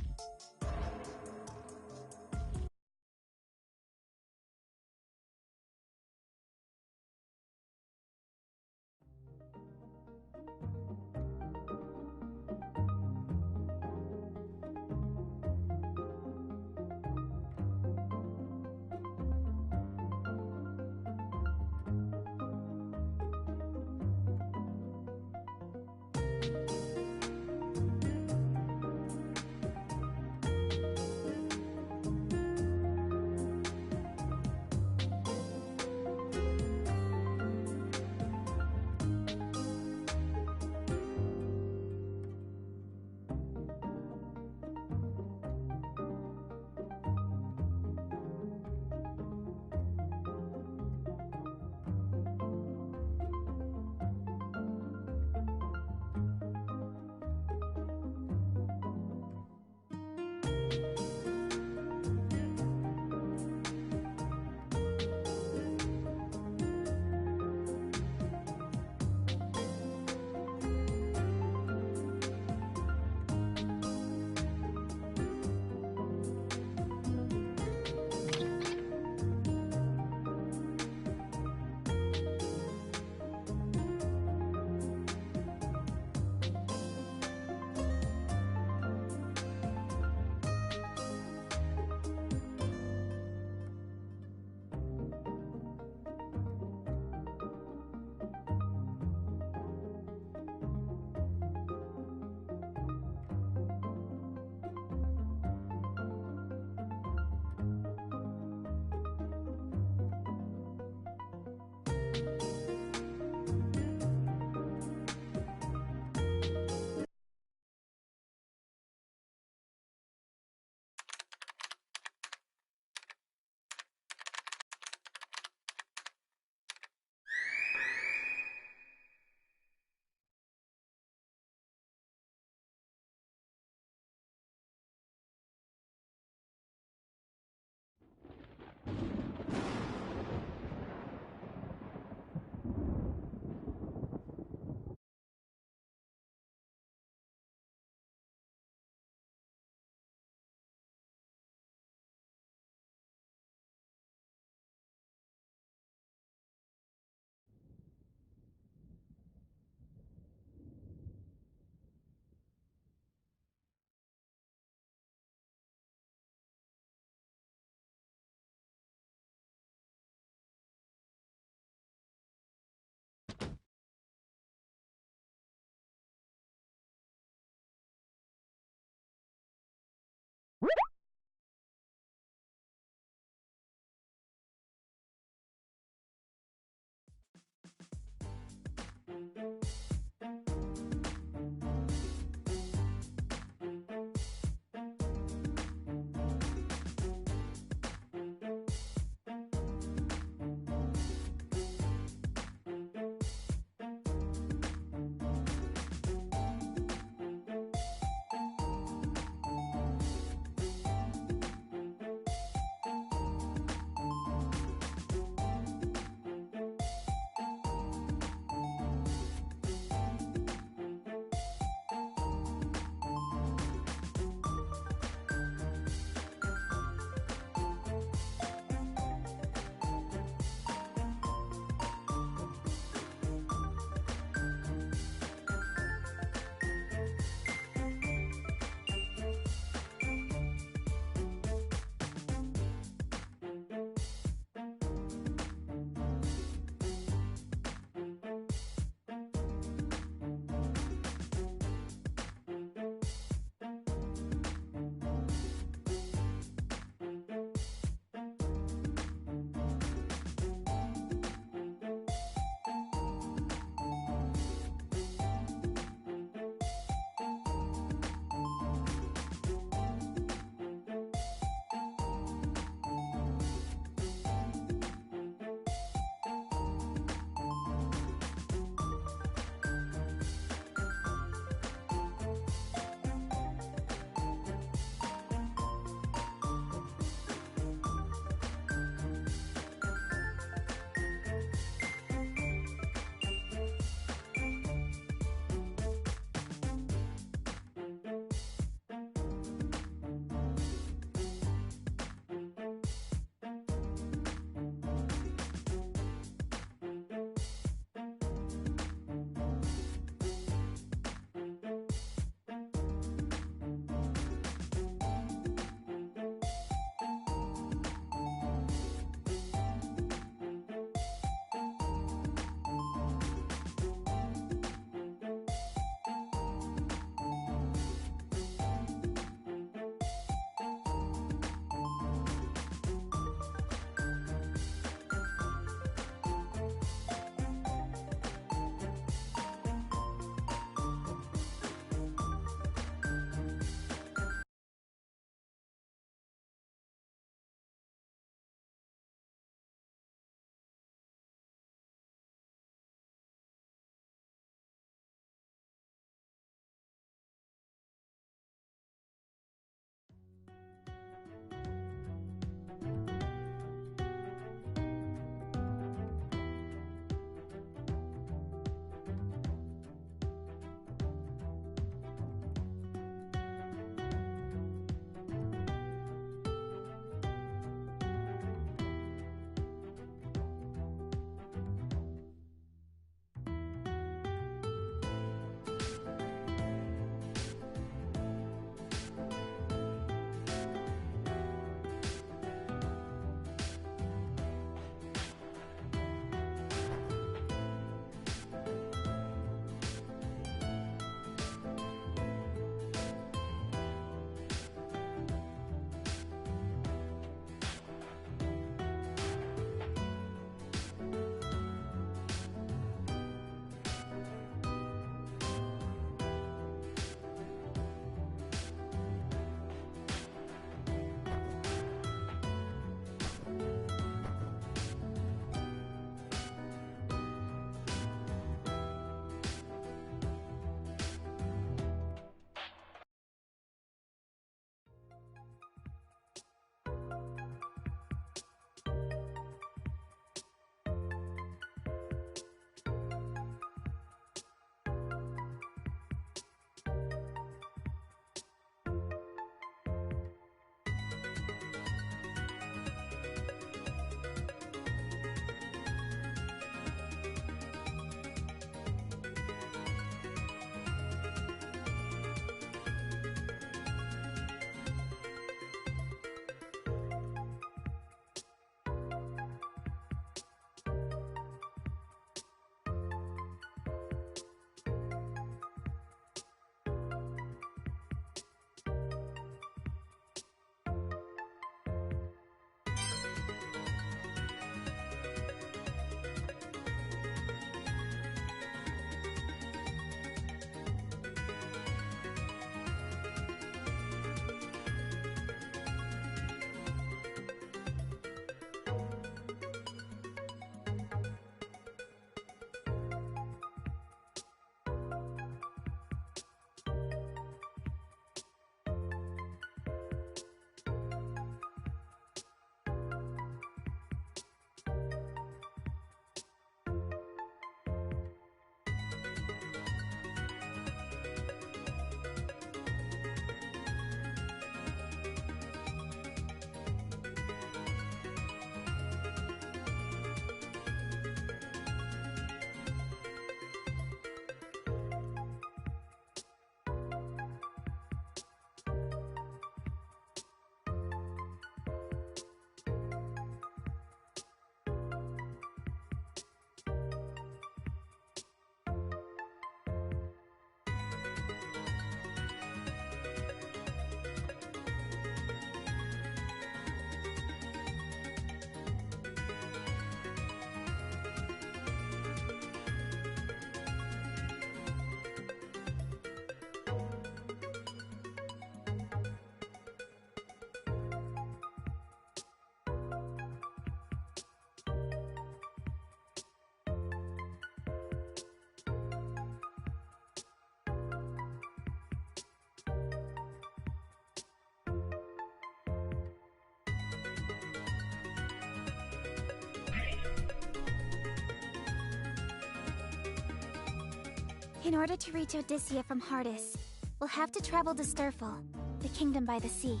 In order to reach Odysseia from Hardis, we'll have to travel to Sturful, the kingdom by the sea.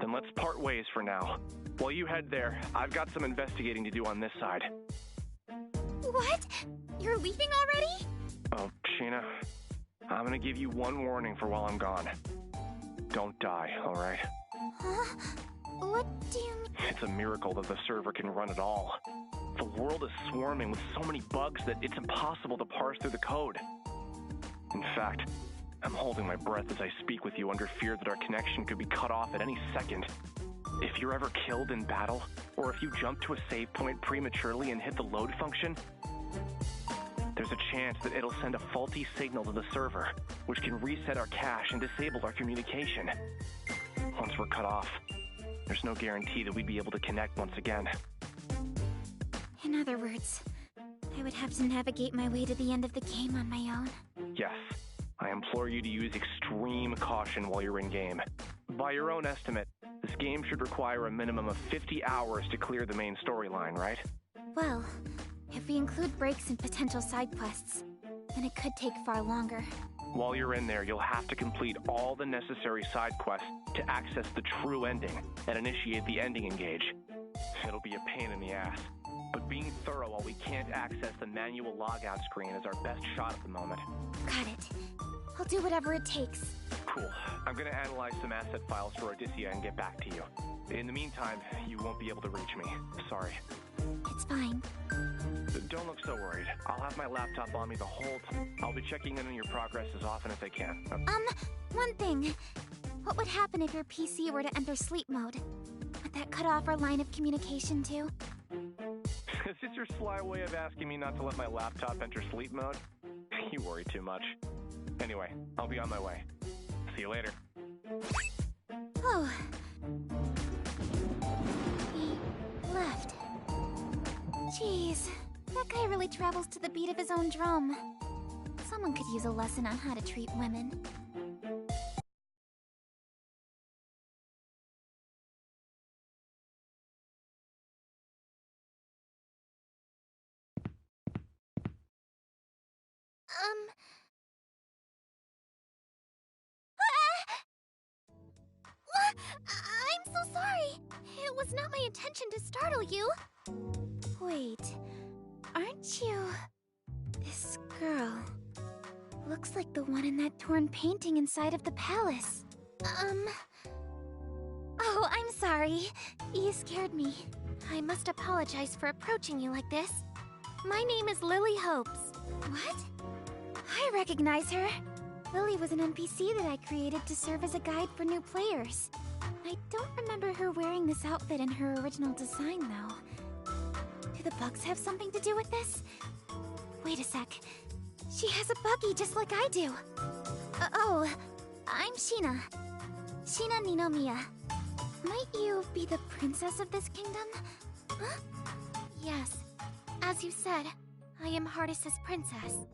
Then let's part ways for now. While you head there, I've got some investigating to do on this side. What? You're leaving already? Oh, Sheena, I'm gonna give you one warning for while I'm gone. Don't die, alright? Huh? What do you mean? It's a miracle that the server can run at all. The world is swarming with so many bugs that it's impossible to parse through the code. In fact, I'm holding my breath as I speak with you under fear that our connection could be cut off at any second. If you're ever killed in battle, or if you jump to a save point prematurely and hit the load function, there's a chance that it'll send a faulty signal to the server, which can reset our cache and disable our communication. Once we're cut off, there's no guarantee that we'd be able to connect once again. In other words, I would have to navigate my way to the end of the game on my own. Yes. I implore you to use extreme caution while you're in-game. By your own estimate, this game should require a minimum of 50 hours to clear the main storyline, right? Well, if we include breaks and potential side quests, then it could take far longer. While you're in there, you'll have to complete all the necessary side quests to access the true ending and initiate the ending engage. It'll be a pain in the ass, but being thorough while we can't access the manual logout screen is our best shot at the moment. Got it. I'll do whatever it takes. Cool. I'm gonna analyze some asset files for Odysseia and get back to you. In the meantime, you won't be able to reach me. Sorry. It's fine. Don't look so worried. I'll have my laptop on me the whole time. I'll be checking in on your progress as often as I can. One thing. What would happen if your PC were to enter sleep mode? Would that cut off our line of communication too? Is this your sly way of asking me not to let my laptop enter sleep mode? You worry too much. Anyway, I'll be on my way. See you later. Oh. He left. Jeez, that guy really travels to the beat of his own drum. Someone could use a lesson on how to treat women. I'm so sorry. It was not my intention to startle you. Wait, aren't you... this girl? Looks like the one in that torn painting inside of the palace. Oh, I'm sorry. You scared me. I must apologize for approaching you like this. My name is Lily Hopes. What? I recognize her. Lily was an NPC that I created to serve as a guide for new players. I don't remember her wearing this outfit in her original design, though. Do the bugs have something to do with this? Wait a sec. She has a buggy just like I do. Oh, I'm Sheena. Sheena Ninomiya. Might you be the princess of this kingdom? Huh? Yes. As you said, I am Hardis' princess.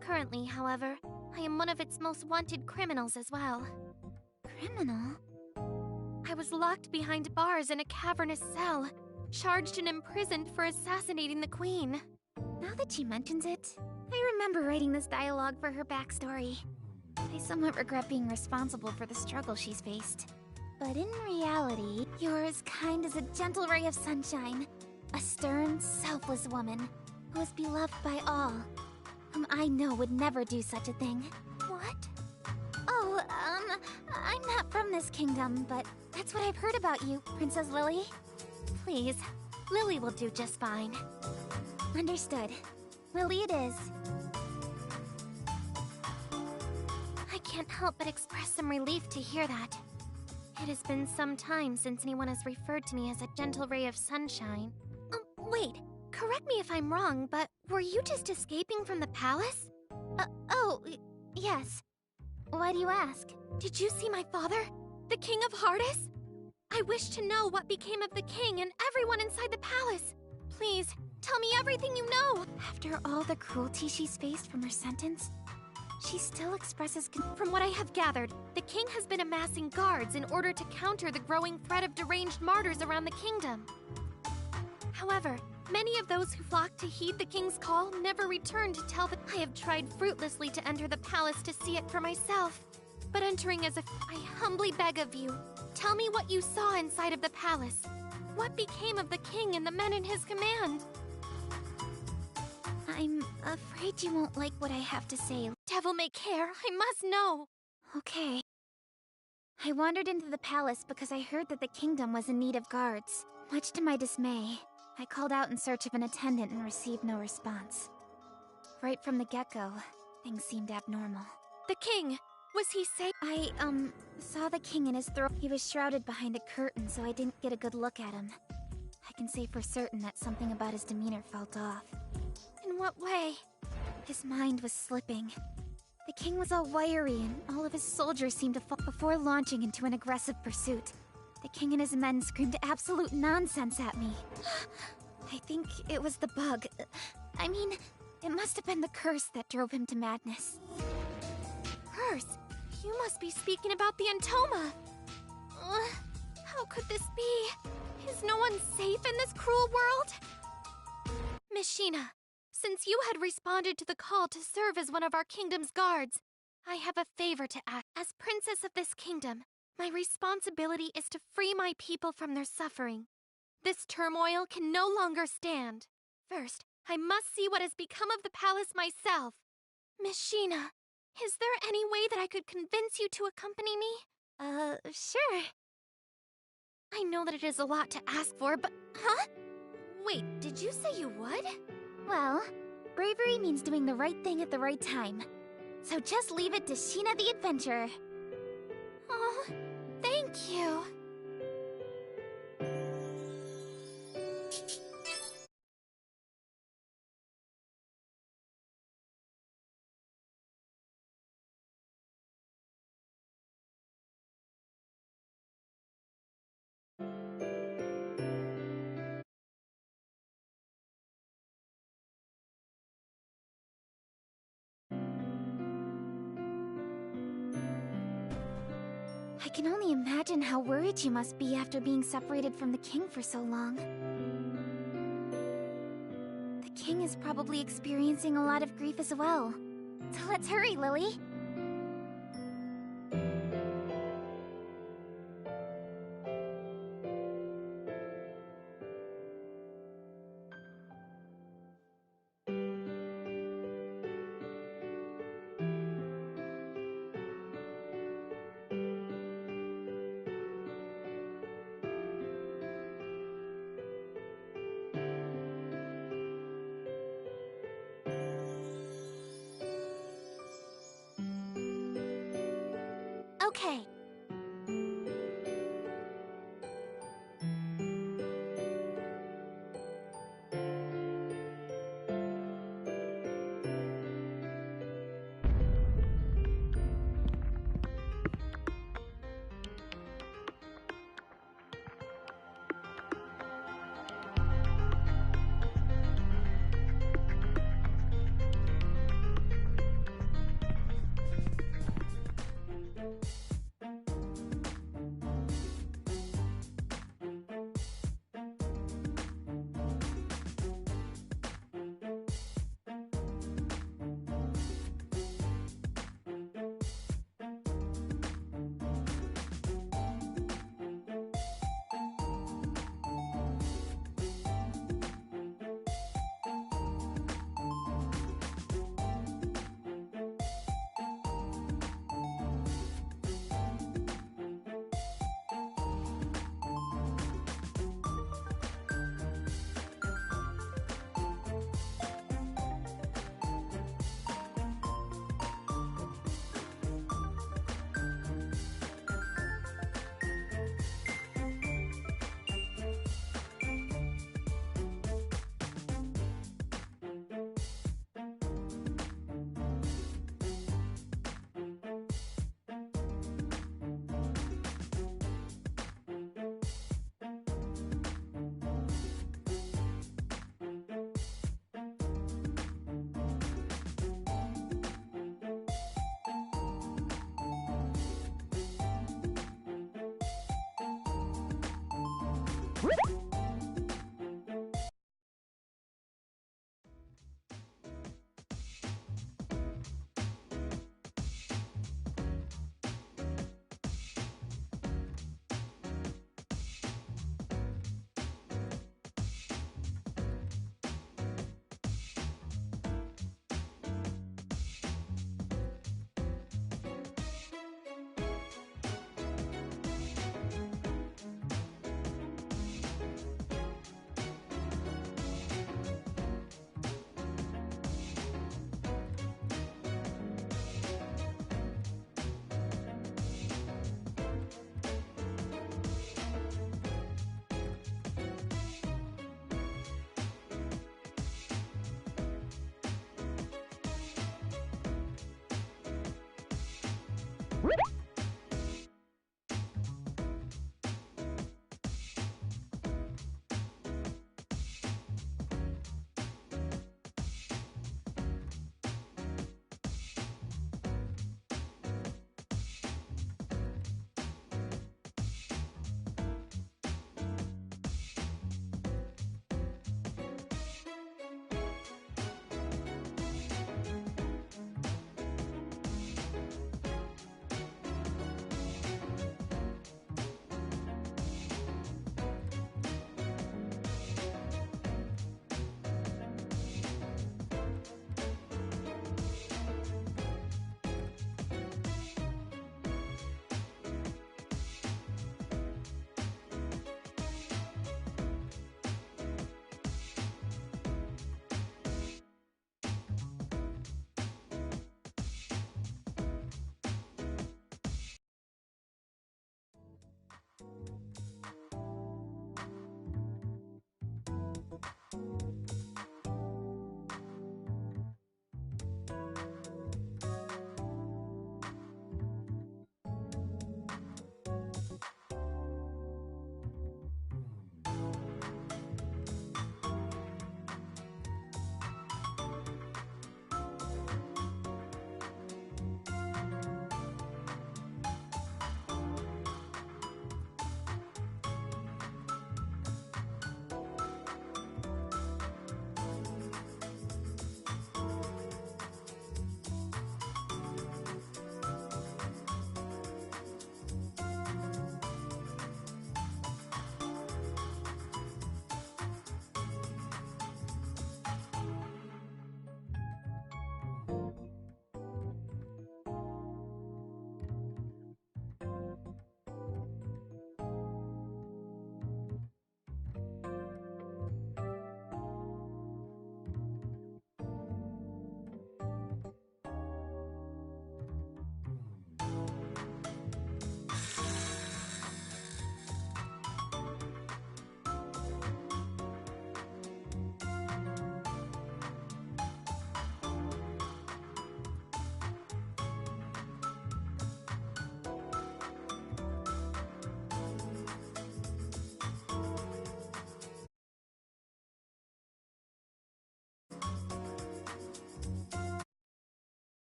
Currently, however, I am one of its most wanted criminals as well. Criminal? I was locked behind bars in a cavernous cell, charged and imprisoned for assassinating the queen. Now that she mentions it, I remember writing this dialogue for her backstory. I somewhat regret being responsible for the struggle she's faced. But in reality, you're as kind as a gentle ray of sunshine. A stern, selfless woman who is beloved by all, whom I know would never do such a thing. What? Oh, I'm not from this kingdom, but that's what I've heard about you, Princess Lily. Please, Lily will do just fine. Understood. Lily it is. I can't help but express some relief to hear that. It has been some time since anyone has referred to me as a gentle ray of sunshine. Wait, correct me if I'm wrong, but were you just escaping from the palace? Yes. Why do you ask? Did you see my father? The King of Hardis? I wish to know what became of the king and everyone inside the palace. Please, tell me everything you know. After all the cruelty she's faced from her sentence, she still expresses From what I have gathered, the king has been amassing guards in order to counter the growing threat of deranged martyrs around the kingdom. However, Many of those who flocked to heed the king's call never returned to tell that I have tried fruitlessly to enter the palace to see it for myself. But entering as I humbly beg of you, tell me what you saw inside of the palace. What became of the king and the men in his command? I'm afraid you won't like what I have to say. Devil may care, I must know. Okay. I wandered into the palace because I heard that the kingdom was in need of guards. Much to my dismay, I called out in search of an attendant and received no response. Right from the get-go, things seemed abnormal. The king! Was he safe? I, saw the king in his throne. He was shrouded behind a curtain, so I didn't get a good look at him. I can say for certain that something about his demeanor felt off. In what way? His mind was slipping. The king was all wiry, and all of his soldiers seemed to fall before launching into an aggressive pursuit. The king and his men screamed absolute nonsense at me. I think it was the bug. I mean, it must have been the curse that drove him to madness. Curse? You must be speaking about the Entoma. How could this be? Is no one safe in this cruel world? Miss Sheena, since you had responded to the call to serve as one of our kingdom's guards, I have a favor to ask. As princess of this kingdom, my responsibility is to free my people from their suffering. This turmoil can no longer stand. First, I must see what has become of the palace myself. Miss Sheena, is there any way that I could convince you to accompany me? Sure. I know that it is a lot to ask for, but... Huh? Wait, did you say you would? Well, bravery means doing the right thing at the right time. So just leave it to Sheena the Adventurer. Oh, thank you. I can only imagine how worried you must be after being separated from the king for so long. The king is probably experiencing a lot of grief as well. So let's hurry, Lily. Okay,